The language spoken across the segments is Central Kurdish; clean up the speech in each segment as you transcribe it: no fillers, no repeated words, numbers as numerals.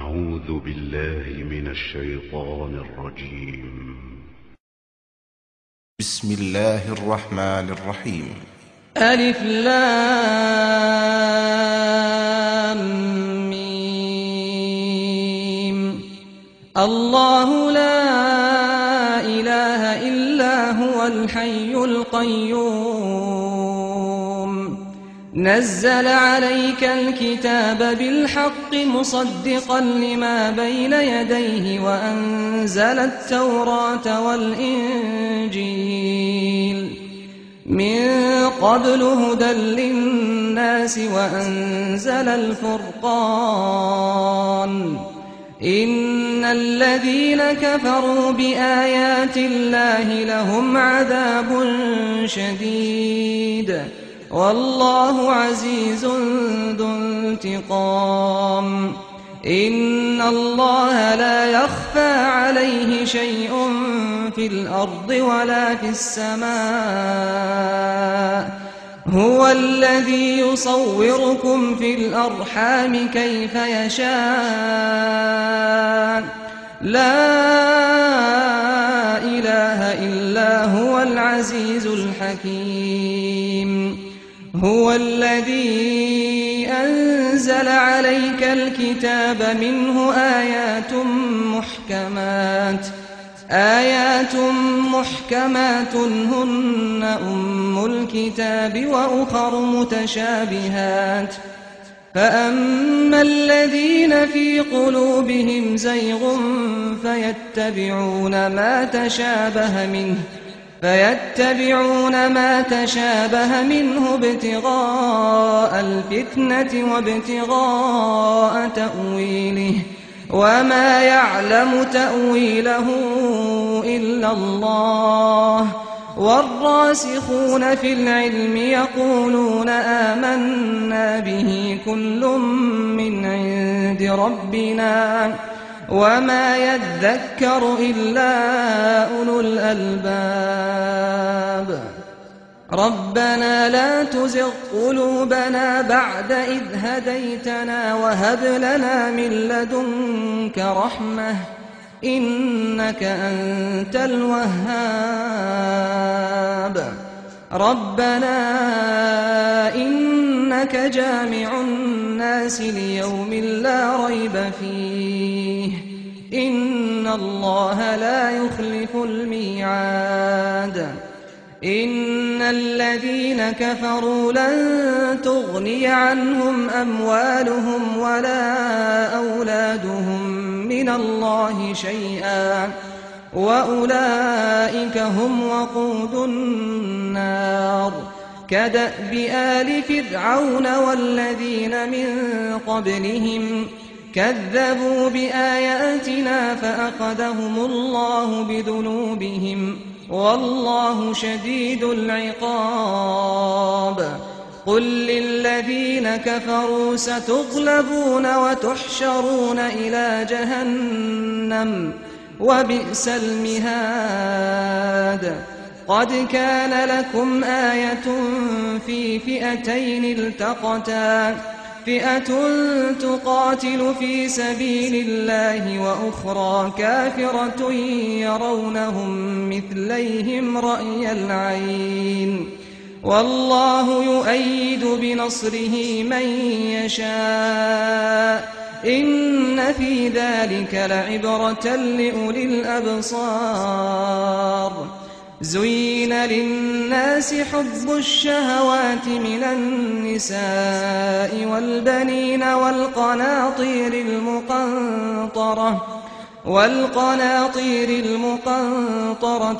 أعوذ بالله من الشيطان الرجيم. بسم الله الرحمن الرحيم. ألف لام ميم. الله لا إله إلا هو الحي القيوم نزل عليك الكتاب بالحق مصدقا لما بين يديه وأنزل التوراة والإنجيل من قبل هدى للناس وأنزل الفرقان إن الذين كفروا بآيات الله لهم عذاب شديد والله عزيز ذو انتقام. إن الله لا يخفى عليه شيء في الأرض ولا في السماء هو الذي يصوركم في الأرحام كيف يشاء لا إله إلا هو العزيز الحكيم. هو الذي أنزل عليك الكتاب منه آيات محكمات هن أم الكتاب وأخر متشابهات فأما الذين في قلوبهم زيغ فيتبعون ما تشابه منه ابتغاء الفتنة وابتغاء تأويله وما يعلم تأويله إلا الله والراسخون في العلم يقولون آمنا به كل من عند ربنا وما يذكر إلا أولو الألباب. ربنا لا تزغ قلوبنا بعد إذ هديتنا وهب لنا من لدنك رحمة إنك أنت الوهاب. ربنا إنك جامع الناس ليوم لا ريب فيه إن الله لا يخلف الميعاد. إن الذين كفروا لن تغني عنهم أموالهم ولا أولادهم من الله شيئا وأولئك هم وقود النار. كدأب آل فرعون والذين من قبلهم كذبوا بآياتنا فأخذهم الله بذنوبهم والله شديد العقاب. قل للذين كفروا ستغلبون وتحشرون إلى جهنم وبئس المهاد. قد كان لكم آية في فئتين التقتا فئة تقاتل في سبيل الله وأخرى كافرة يرونهم مثليهم رأي العين والله يؤيد بنصره من يشاء إن في ذلك لعبرة لأولي الأبصار. زين للناس حب الشهوات من النساء والبنين والقناطير المقنطرة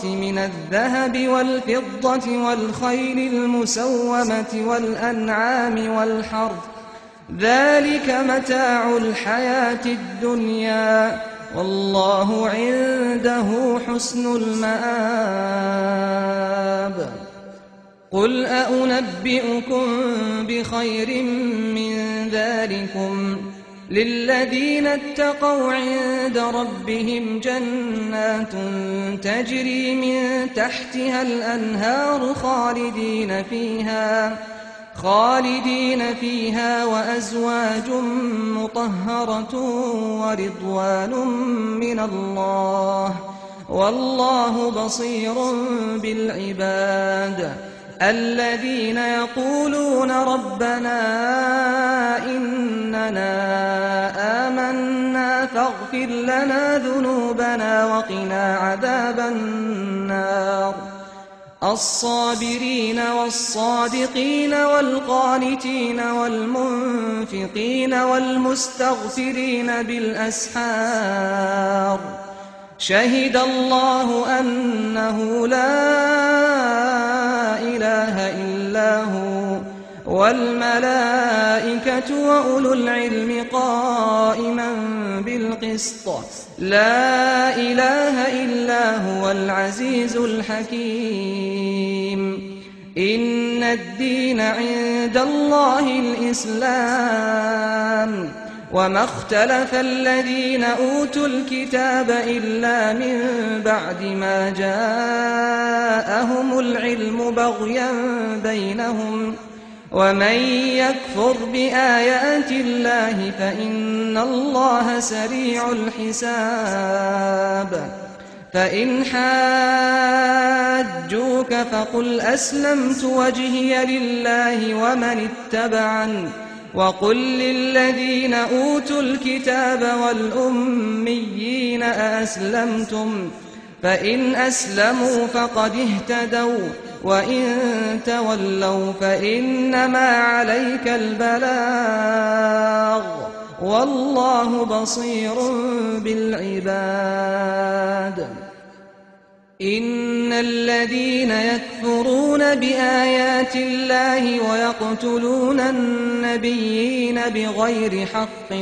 من الذهب والفضة والخيل المسومة والأنعام والحرث ذلك متاع الحياة الدنيا والله عنده حسن المآب. قل أنبئكم بخير من ذلكم للذين اتقوا عند ربهم جنات تجري من تحتها الأنهار خالدين فيها وأزواج مطهرة ورضوان من الله والله بصير بالعباد الذين يقولون ربنا إننا آمنا فاغفر لنا ذنوبنا وقنا عذاب النار الصابرين والصادقين والقانتين والمنفقين والمستغفرين بالأسحار شهد الله أنه لا إله إلا هو والملائكة وأولو العلم قائما بالقسط لا إله إلا هو العزيز الحكيم إن الدين عند الله الإسلام وما اختلف الذين أوتوا الكتاب إلا من بعد ما جاءهم العلم بغيا بينهم ومن يكفر بآيات الله فإن الله سريع الحساب فإن حاجوك فقل أسلمت وجهي لله ومن اتبعني وقل للذين أوتوا الكتاب والأميين أأسلمتم فإن أسلموا فقد اهتدوا وإن تولوا فإنما عليك البلاغ والله بصير بالعباد إن الذين يكفرون بآيات الله ويقتلون النبيين بغير حق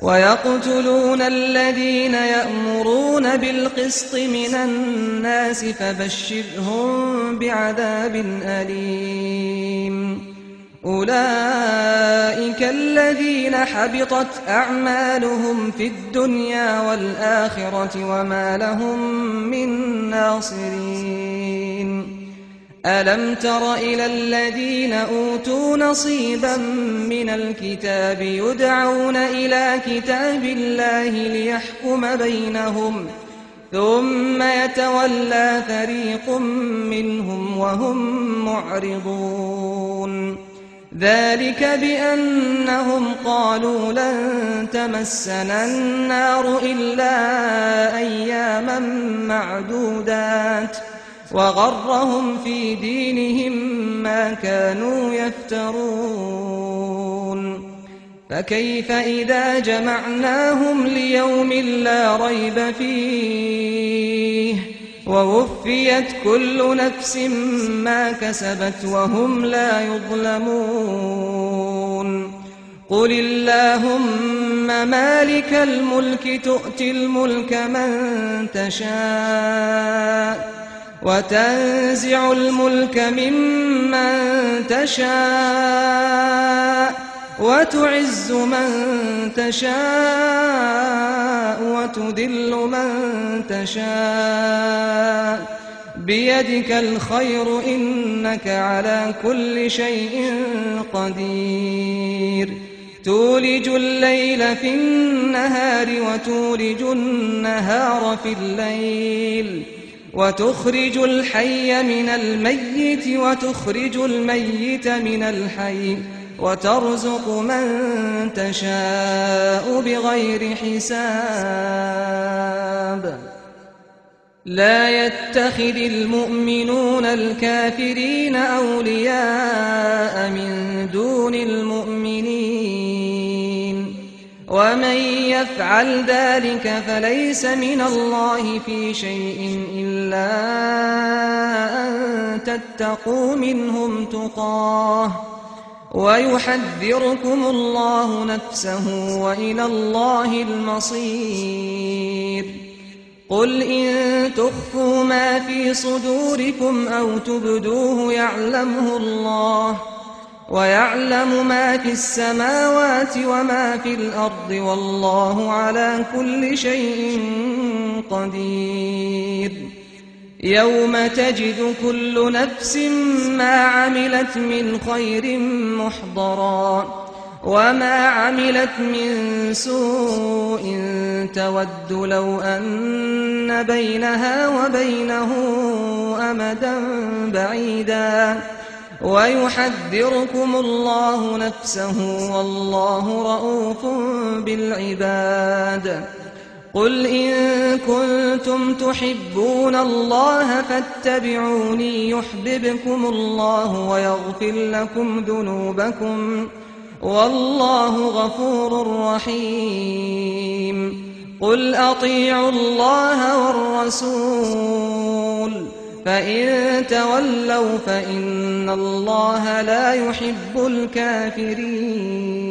ويقتلون الذين يأمرون بالقسط من الناس فبشرهم بعذاب أليم أولئك الذين حبطت أعمالهم في الدنيا والآخرة وما لهم من ناصرين ألم تر إلى الذين أوتوا نصيبا من الكتاب يدعون إلى كتاب الله ليحكم بينهم ثم يتولى فريق منهم وهم معرضون ذلك بأنهم قالوا لن تمسنا النار إلا أياما معدودات وغرهم في دينهم ما كانوا يفترون فكيف إذا جمعناهم ليوم لا ريب فيه ووفيت كل نفس ما كسبت وهم لا يظلمون قل اللهم مالك الملك تؤتي الملك من تشاء وتنزع الملك ممن تشاء وتعز من تشاء وتذل من تشاء بيدك الخير إنك على كل شيء قدير تولج الليل في النهار وتولج النهار في الليل وتخرج الحي من الميت وتخرج الميت من الحي وترزق من تشاء بغير حساب لا يتخذ المؤمنون الكافرين أولياء من دون المؤمنين ومن يفعل ذلك فليس من الله في شيء إلا أن تتقوا منهم تقاه ويحذركم الله نفسه وإلى الله المصير قل إن تخفوا ما في صدوركم أو تبدوه يعلمه الله ويعلم ما في السماوات وما في الأرض والله على كل شيء قدير يوم تجد كل نفس ما عملت من خير محضرا وما عملت من سوء تود لو أن بينها وبينه أمدا بعيدا ويحذركم الله نفسه والله رءوف بالعباد قل إن كنتم تحبون الله فاتبعوني يحببكم الله ويغفر لكم ذنوبكم والله غفور رحيم قل أطيعوا الله والرسول فإن تولوا فإن الله لا يحب الكافرين